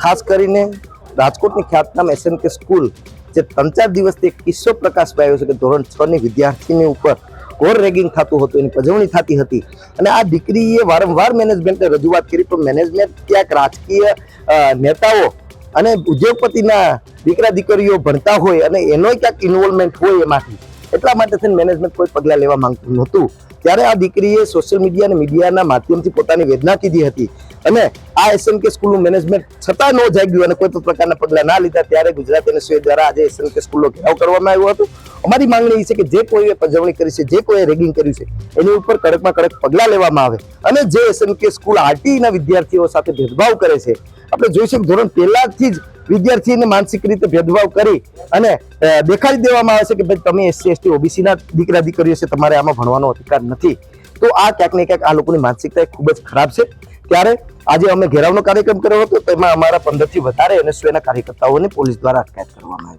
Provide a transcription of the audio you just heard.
ખાસ કરીને રાજકોટની ખ્યાતનામ SNK સ્કૂલ જે 3-4 દિવસથી એક કિસ્સો પ્રકાશમાં આવ્યો છે કે ધોરણ 6 ની વિદ્યાર્થીની ઉપર ઘોર રેગિંગ થતું હતું, એની પજવણી થતી હતી અને આ દીકરીએ વારંવાર મેનેજમેન્ટને રજૂઆત કરી, પણ મેનેજમેન્ટ ક્યાંક રાજકીય નેતાઓ અને ઉદ્યોગપતિના દીકરા દીકરીઓ ભણતા હોય અને એનો ક્યાંક ઇન્વોલ્વમેન્ટ હોય એમાંથી, એટલા માટે થઈને મેનેજમેન્ટ કોઈ પગલાં લેવા માંગતું નહોતું। ત્યારે આ દીકરીએ સોશિયલ મીડિયા અને મીડિયાના માધ્યમથી પોતાની વેદના કીધી હતી અને આ SNK સ્કૂલનું મેનેજમેન્ટ છતાં ન જાગ્યું અને કોઈ પણ પ્રકારના પગલાં ના લીધા। ત્યારે ગુજરાત NSU દ્વારા આજે SNK સ્કૂલનો ઘેરાવ કરવામાં આવ્યો હતો। અમારી માંગણી એ છે કે જે કોઈએ પજવણી કરી છે, જે કોઈએ રેગિંગ કર્યું છે, એની ઉપર કડકમાં કડક પગલાં લેવામાં આવે અને જે SNK સ્કૂલ RTEના વિદ્યાર્થીઓ સાથે ભેદભાવ કરે છે, આપણે જોઈશું કે ધોરણ પહેલાથી જ વિદ્યાર્થીને માનસિક રીતે ભેદભાવ કરી અને દેખાડી દેવામાં આવે છે કે ભાઈ તમે SC ST OBC ના દીકરા દીકરીઓ છે, તમારે આમાં ભણવાનો અધિકાર નથી। તો આ ક્યાંક ને ક્યાંક આ લોકોની માનસિકતા ખૂબ જ ખરાબ છે। ત્યારે આજે અમે ઘેરાવનો કાર્યક્રમ કર્યો હતો, તેમાં અમારા 15 થી વધારે NSUના કાર્યકર્તાઓને પોલીસ દ્વારા અટકાયત કરવામાં આવી।